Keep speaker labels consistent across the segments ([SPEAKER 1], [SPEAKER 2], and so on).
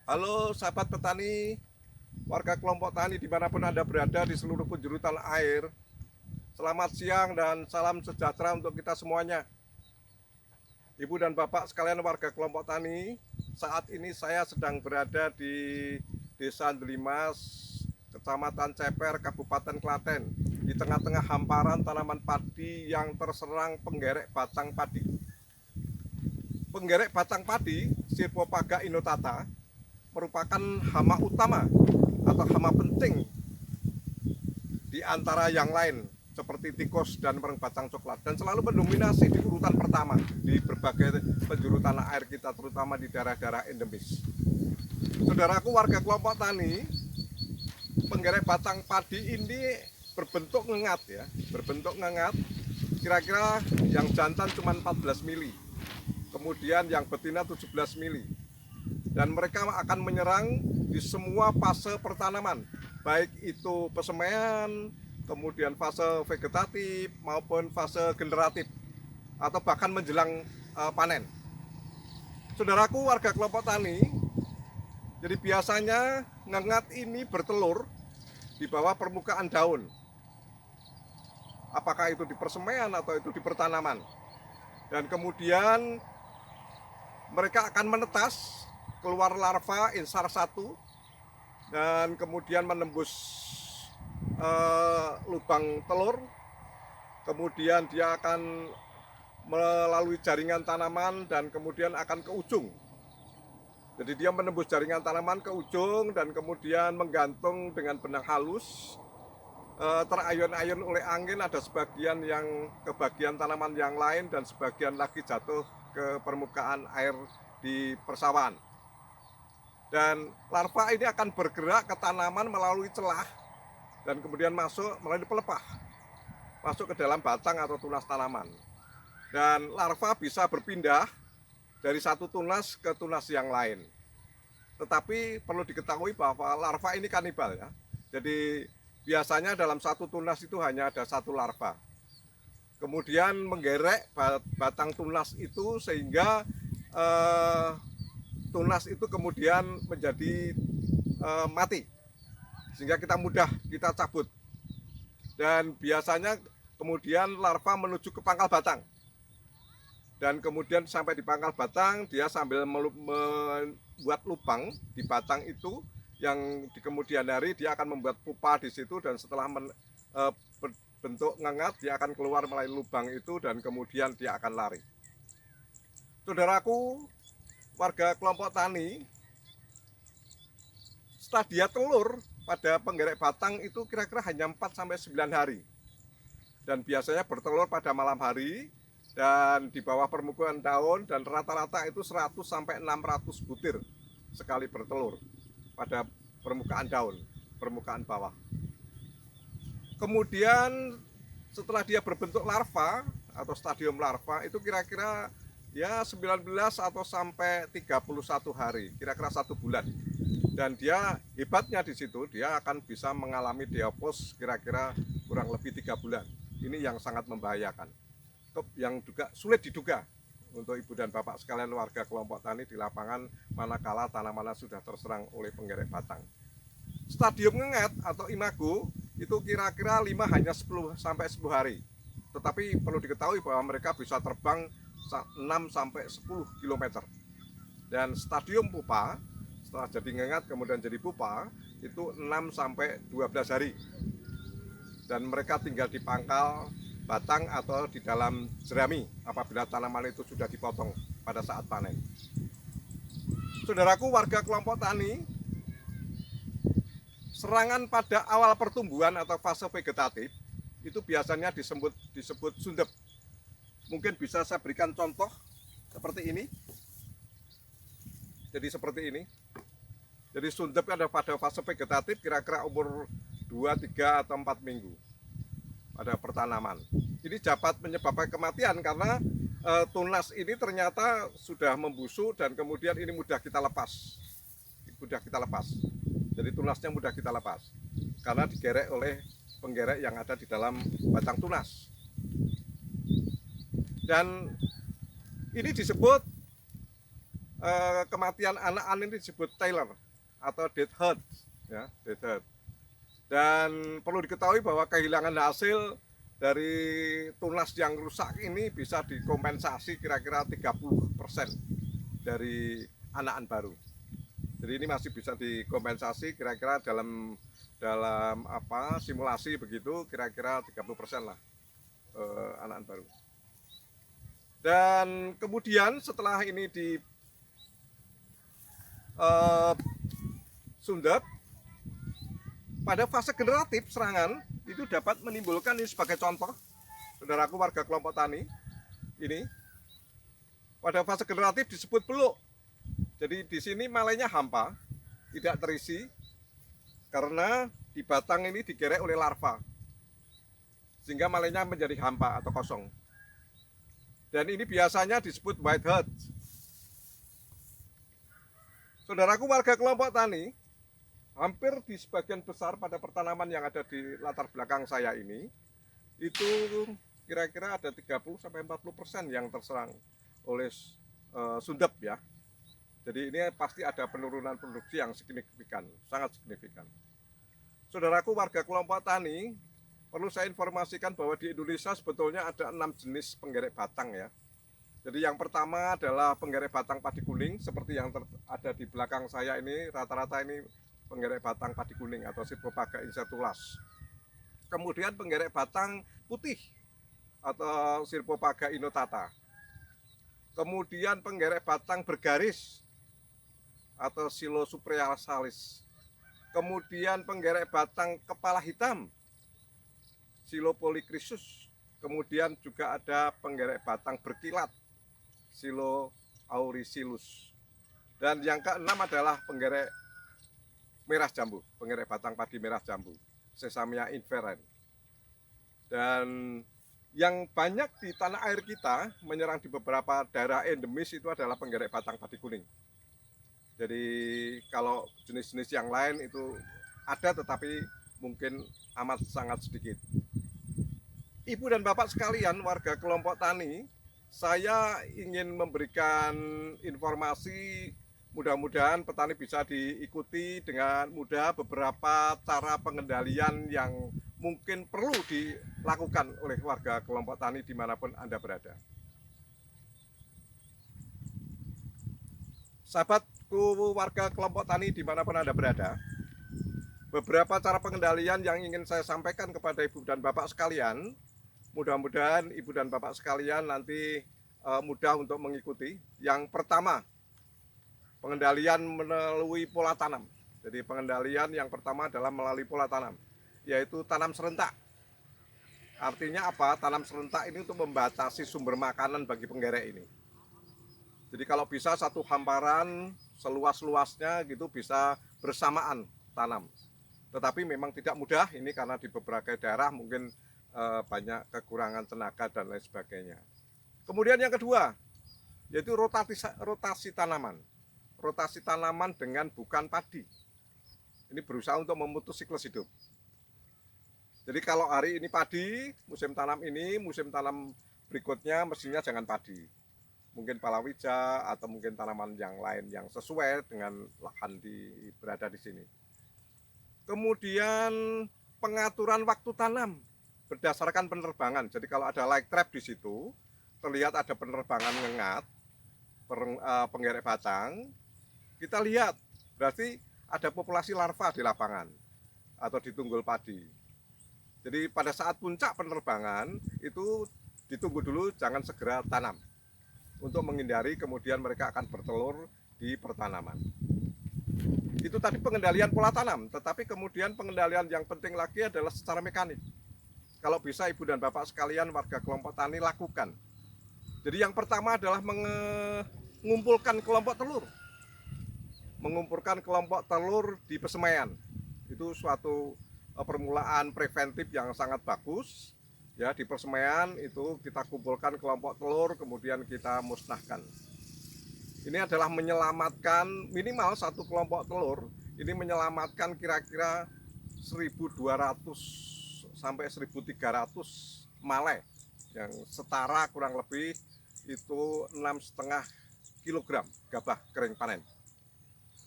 [SPEAKER 1] Halo sahabat petani, warga kelompok tani dimanapun Anda berada di seluruh penjuru tanah air. Selamat siang dan salam sejahtera untuk kita semuanya. Ibu dan Bapak sekalian warga kelompok tani, saat ini saya sedang berada di Desa Delimas, Kecamatan Ceper, Kabupaten Klaten, di tengah-tengah hamparan tanaman padi yang terserang penggerek batang padi. Penggerek batang padi, Sirpopaga inotata, merupakan hama utama atau hama penting di antara yang lain seperti tikus dan mereng batang coklat, dan selalu mendominasi di urutan pertama di berbagai penjuru tanah air kita, terutama di daerah-daerah endemis. Saudaraku warga kelompok tani, penggerek batang padi ini berbentuk ngengat ya, berbentuk ngengat. Kira-kira yang jantan cuma 14 mili, kemudian yang betina 17 mili. Dan mereka akan menyerang di semua fase pertanaman, baik itu persemaian, kemudian fase vegetatif maupun fase generatif, atau bahkan menjelang panen. Saudaraku warga kelompok tani, jadi biasanya ngengat ini bertelur di bawah permukaan daun, apakah itu di persemaian atau itu di pertanaman. Dan kemudian mereka akan menetas, keluar larva insar 1, dan kemudian menembus lubang telur. Kemudian dia akan melalui jaringan tanaman dan kemudian akan ke ujung. Jadi dia menembus jaringan tanaman ke ujung dan kemudian menggantung dengan benang halus, terayun-ayun oleh angin. Ada sebagian yang ke bagian tanaman yang lain dan sebagian lagi jatuh ke permukaan air di persawahan. Dan larva ini akan bergerak ke tanaman melalui celah dan kemudian masuk melalui pelepah, masuk ke dalam batang atau tunas tanaman. Dan larva bisa berpindah dari satu tunas ke tunas yang lain. Tetapi perlu diketahui bahwa larva ini kanibal ya. Jadi biasanya dalam satu tunas itu hanya ada satu larva. Kemudian menggerek batang tunas itu sehingga tunas itu kemudian menjadi mati, sehingga kita cabut. Dan biasanya kemudian larva menuju ke pangkal batang, dan kemudian sampai di pangkal batang dia sambil membuat lubang di batang itu, yang di kemudian hari dia akan membuat pupa di situ, dan setelah berbentuk ngengat dia akan keluar melalui lubang itu dan kemudian dia akan lari. Saudaraku warga kelompok tani, stadia telur pada penggerek batang itu kira-kira hanya 4-9 hari, dan biasanya bertelur pada malam hari dan di bawah permukaan daun, dan rata-rata itu 100-600 butir sekali bertelur pada permukaan daun, permukaan bawah. Kemudian setelah dia berbentuk larva atau stadium larva itu kira-kira ya 19 atau sampai 31 hari, kira-kira 1 bulan. Dan dia hebatnya di situ, dia akan bisa mengalami diapos kira-kira kurang lebih 3 bulan. Ini yang sangat membahayakan, yang juga sulit diduga untuk ibu dan bapak sekalian warga kelompok tani di lapangan manakala tanaman sudah terserang oleh penggerek batang. Stadium ngengat atau imago itu kira-kira 5-10 hari. Tetapi perlu diketahui bahwa mereka bisa terbang 6-10 km. Dan stadium pupa, setelah jadi ngengat kemudian jadi pupa, itu 6-12 hari. Dan mereka tinggal di pangkal batang atau di dalam jerami apabila tanaman itu sudah dipotong pada saat panen. Saudaraku warga kelompok tani, serangan pada awal pertumbuhan atau fase vegetatif itu biasanya disebut sundep. Mungkin bisa saya berikan contoh seperti ini. Jadi seperti ini. Jadi sundep ada pada fase vegetatif kira-kira umur 2, 3, atau 4 minggu pada pertanaman. Ini dapat menyebabkan kematian karena tunas ini ternyata sudah membusuk dan kemudian ini mudah kita lepas. Jadi tunasnya mudah kita lepas karena digerek oleh penggerek yang ada di dalam batang tunas. Dan ini disebut kematian anakan ini disebut Taylor atau dead herd, ya, dead herd. Dan perlu diketahui bahwa kehilangan hasil dari tunas yang rusak ini bisa dikompensasi kira-kira 30% dari anakan baru. Jadi ini masih bisa dikompensasi kira-kira dalam simulasi begitu, kira-kira 30% lah anakan baru. Dan kemudian setelah ini di sundep, pada fase generatif serangan itu dapat menimbulkan, ini sebagai contoh, saudaraku warga kelompok tani, ini pada fase generatif disebut beluk. Jadi di sini malainya hampa, tidak terisi, karena di batang ini digerek oleh larva, sehingga malainya menjadi hampa atau kosong. Dan ini biasanya disebut white herd. Saudaraku warga kelompok tani, hampir di sebagian besar pada pertanaman yang ada di latar belakang saya ini, itu kira-kira ada 30-40% yang terserang oleh sundep, ya. Jadi ini pasti ada penurunan produksi yang signifikan, sangat signifikan. Saudaraku warga kelompok tani, perlu saya informasikan bahwa di Indonesia sebetulnya ada 6 jenis penggerek batang, ya. Jadi yang pertama adalah penggerek batang padi kuning, seperti yang ada di belakang saya ini, rata-rata ini penggerek batang padi kuning atau Sirpopaga incertulas. Kemudian penggerek batang putih atau Sirpopaga inotata. Kemudian penggerek batang bergaris atau Psilocypriasalis. Kemudian penggerek batang kepala hitam, Psilopolychrysus. Kemudian juga ada penggerek batang berkilat, Silo auricillus. Dan yang keenam adalah penggerek merah jambu, penggerek batang padi merah jambu, Sesamia inferen. Dan yang banyak di tanah air kita menyerang di beberapa daerah endemis itu adalah penggerek batang padi kuning. Jadi kalau jenis-jenis yang lain itu ada, tetapi mungkin amat sangat sedikit. Ibu dan bapak sekalian warga kelompok tani, saya ingin memberikan informasi, mudah-mudahan petani bisa diikuti dengan mudah beberapa cara pengendalian yang mungkin perlu dilakukan oleh warga kelompok tani dimanapun Anda berada. Sahabatku warga kelompok tani dimanapun Anda berada, beberapa cara pengendalian yang ingin saya sampaikan kepada ibu dan bapak sekalian. Mudah-mudahan ibu dan bapak sekalian nanti mudah untuk mengikuti. Yang pertama, pengendalian melalui pola tanam. Jadi pengendalian yang pertama adalah melalui pola tanam, yaitu tanam serentak. Artinya apa? Tanam serentak ini untuk membatasi sumber makanan bagi penggerek ini. Jadi kalau bisa satu hamparan seluas-luasnya gitu bisa bersamaan tanam. Tetapi memang tidak mudah ini karena di beberapa daerah mungkin banyak kekurangan tenaga dan lain sebagainya. Kemudian yang kedua, yaitu rotasi tanaman. Rotasi tanaman dengan bukan padi. Ini berusaha untuk memutus siklus hidup. Jadi kalau hari ini padi, musim tanam ini, musim tanam berikutnya mestinya jangan padi. Mungkin palawija atau mungkin tanaman yang lain yang sesuai dengan lahan berada di sini. Kemudian pengaturan waktu tanam berdasarkan penerbangan. Jadi kalau ada light trap di situ, terlihat ada penerbangan ngengat, penggerek batang, kita lihat berarti ada populasi larva di lapangan atau di tunggul padi. Jadi pada saat puncak penerbangan itu ditunggu dulu, jangan segera tanam untuk menghindari kemudian mereka akan bertelur di pertanaman. Itu tadi pengendalian pola tanam, tetapi kemudian pengendalian yang penting lagi adalah secara mekanik. Kalau bisa ibu dan bapak sekalian warga kelompok tani lakukan. Jadi yang pertama adalah mengumpulkan kelompok telur. Mengumpulkan kelompok telur di pesemaian. Itu suatu permulaan preventif yang sangat bagus. Ya, di persemaian itu kita kumpulkan kelompok telur, kemudian kita musnahkan. Ini adalah menyelamatkan minimal satu kelompok telur. Ini menyelamatkan kira-kira 1.200 sampai 1.300 malai yang setara kurang lebih itu 6,5 kg gabah kering panen.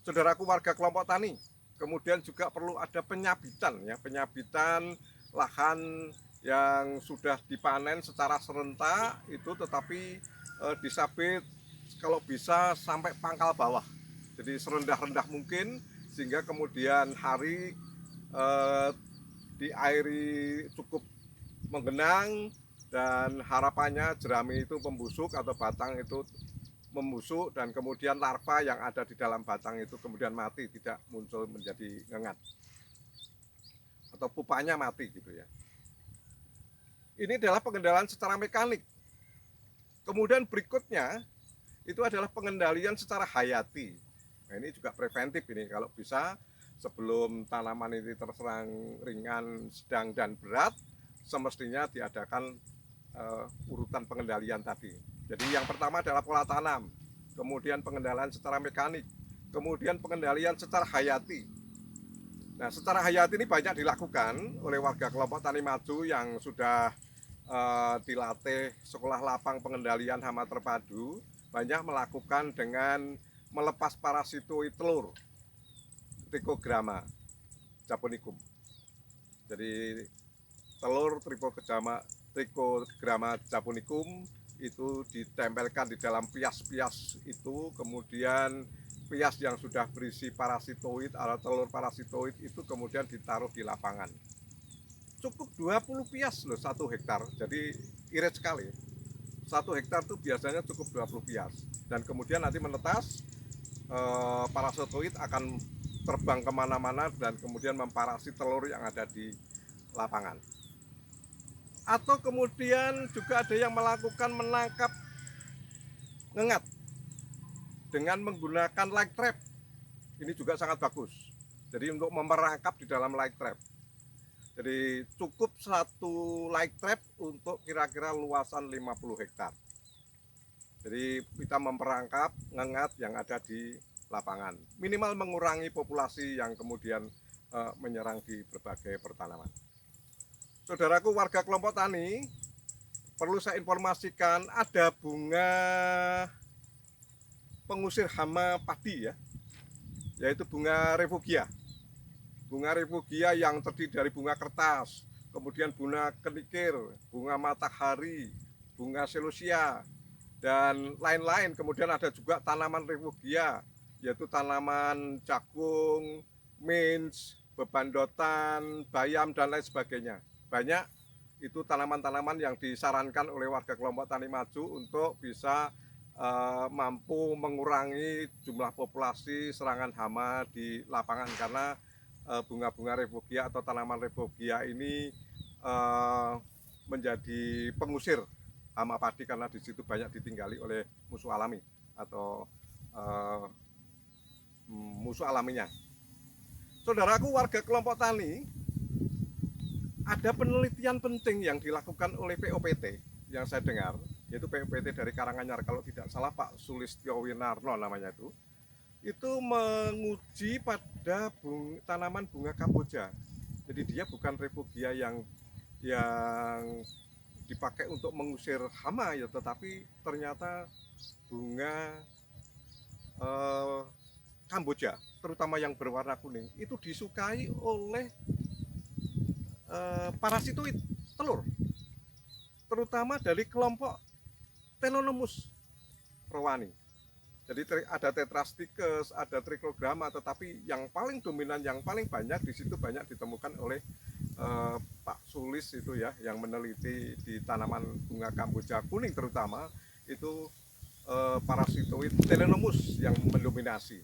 [SPEAKER 1] Saudaraku warga kelompok tani, kemudian juga perlu ada penyabitan ya, penyabitan lahan yang sudah dipanen secara serentak itu, tetapi disabit kalau bisa sampai pangkal bawah. Jadi serendah-rendah mungkin sehingga kemudian hari diairi cukup menggenang dan harapannya jerami itu membusuk atau batang itu membusuk dan kemudian larva yang ada di dalam batang itu kemudian mati, tidak muncul menjadi ngengat atau pupanya mati gitu ya. Ini adalah pengendalian secara mekanik. Kemudian berikutnya itu adalah pengendalian secara hayati. Nah, ini juga preventif ini kalau bisa sebelum tanaman ini terserang ringan, sedang dan berat, semestinya diadakan urutan pengendalian tadi. Jadi yang pertama adalah pola tanam, kemudian pengendalian secara mekanik, kemudian pengendalian secara hayati. Nah, secara hayati ini banyak dilakukan oleh warga kelompok Tani Maju yang sudah dilatih sekolah lapang pengendalian hama terpadu, banyak melakukan dengan melepas parasitoid telur Trichogramma japonicum. Jadi telur Trichogramma japonicum itu ditempelkan di dalam pias-pias itu, kemudian pias yang sudah berisi parasitoid atau telur parasitoid itu kemudian ditaruh di lapangan. Cukup 20 pias loh 1 hektar, jadi irit sekali. 1 hektar itu biasanya cukup 20 pias dan kemudian nanti menetas, parasitoid akan terbang kemana-mana dan kemudian memparasi telur yang ada di lapangan. Atau kemudian juga ada yang melakukan menangkap ngengat dengan menggunakan light trap. Ini juga sangat bagus. Jadi untuk memerangkap di dalam light trap. Jadi cukup 1 light trap untuk kira-kira luasan 50 hektar. Jadi kita memperangkap ngengat yang ada di lapangan. Minimal mengurangi populasi yang kemudian menyerang di berbagai pertanaman. Saudaraku warga kelompok tani, perlu saya informasikan ada bunga pengusir hama padi ya, yaitu bunga refugia. Bunga refugia yang terdiri dari bunga kertas, kemudian bunga kenikir, bunga matahari, bunga celosia, dan lain-lain. Kemudian ada juga tanaman refugia, yaitu tanaman jagung, mint, bebandotan, bayam, dan lain sebagainya. Banyak itu tanaman-tanaman yang disarankan oleh warga kelompok Tani Maju untuk bisa mampu mengurangi jumlah populasi serangan hama di lapangan, karena bunga-bunga refugia atau tanaman refugia ini menjadi pengusir hama padi karena di situ banyak ditinggali oleh musuh alami atau musuh alaminya. Saudaraku warga kelompok tani, ada penelitian penting yang dilakukan oleh POPT yang saya dengar, yaitu POPT dari Karanganyar kalau tidak salah, Pak Sulistyo Winarno namanya itu menguji pada tanaman bunga kamboja. Jadi dia bukan refugia yang dipakai untuk mengusir hama ya, tetapi ternyata bunga kamboja, terutama yang berwarna kuning, itu disukai oleh parasitoid telur, terutama dari kelompok Telenomus rowani. Jadi ada Tetrasticus, ada Trichogramma, tetapi yang paling dominan, yang paling banyak di situ banyak ditemukan oleh Pak Sulis itu ya, yang meneliti di tanaman bunga kamboja kuning terutama itu parasitoid Telenomus yang mendominasi.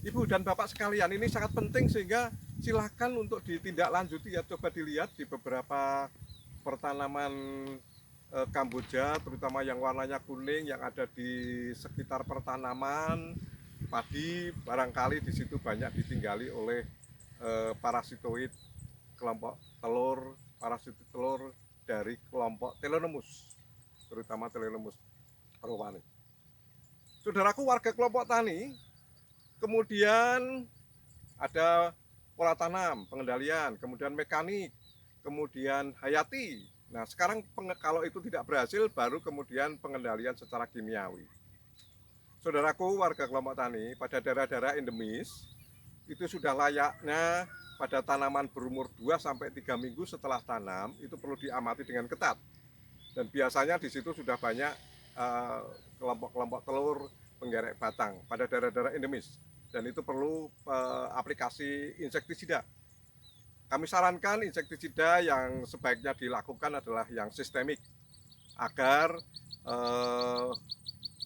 [SPEAKER 1] Ibu dan Bapak sekalian, ini sangat penting sehingga silakan untuk ditindaklanjuti ya, coba dilihat di beberapa pertanaman kamboja terutama yang warnanya kuning yang ada di sekitar pertanaman padi, barangkali di situ banyak ditinggali oleh parasitoid kelompok telur, parasitoid telur dari kelompok Telenomus, terutama Telenomus rowani. Saudaraku warga kelompok tani, kemudian ada pola tanam, pengendalian, kemudian mekanik, kemudian hayati. Nah sekarang kalau itu tidak berhasil, baru kemudian pengendalian secara kimiawi. Saudaraku warga kelompok tani, pada daerah-daerah endemis itu sudah layaknya pada tanaman berumur 2 sampai 3 minggu setelah tanam itu perlu diamati dengan ketat. Dan biasanya di situ sudah banyak kelompok-kelompok telur penggerek batang pada daerah-daerah endemis. Dan itu perlu aplikasi insektisida. Kami sarankan insektisida yang sebaiknya dilakukan adalah yang sistemik agar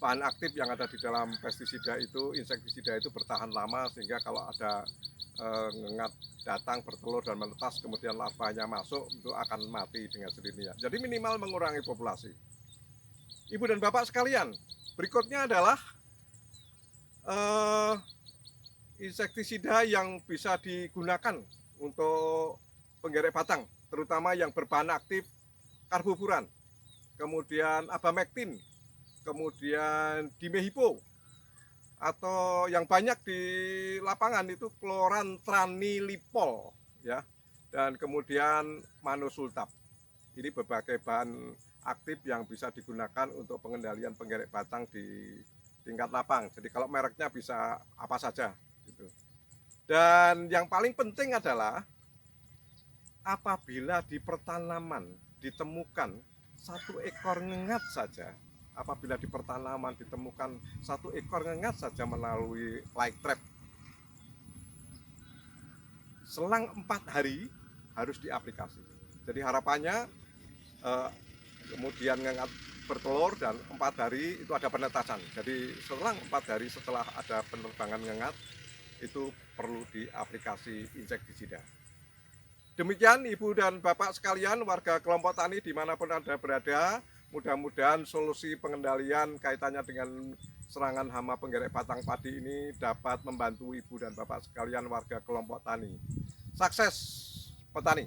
[SPEAKER 1] bahan aktif yang ada di dalam pestisida itu, insektisida itu bertahan lama sehingga kalau ada ngengat datang bertelur dan menetas kemudian larvanya masuk itu akan mati dengan sendirinya. Jadi minimal mengurangi populasi. Ibu dan bapak sekalian, berikutnya adalah insektisida yang bisa digunakan untuk penggerek batang, terutama yang berbahan aktif karbofuran, kemudian abamectin, kemudian dimehipo, atau yang banyak di lapangan itu chlorantranilipol ya, dan kemudian manosultab. Ini berbagai bahan aktif yang bisa digunakan untuk pengendalian penggerek batang di tingkat lapang. Jadi kalau mereknya bisa apa saja gitu. Dan yang paling penting adalah apabila di pertanaman ditemukan 1 ekor ngengat saja, apabila di pertanaman ditemukan 1 ekor ngengat saja melalui light trap, selang 4 hari harus diaplikasi. Jadi harapannya kemudian ngengat bertelur dan 4 hari itu ada penetasan. Jadi selang 4 hari setelah ada penerbangan ngengat itu perlu diaplikasi insektisida. Demikian Ibu dan Bapak sekalian, warga kelompok tani dimanapun Anda berada, mudah-mudahan solusi pengendalian kaitannya dengan serangan hama penggerek batang padi ini dapat membantu Ibu dan Bapak sekalian warga kelompok tani. Sukses petani!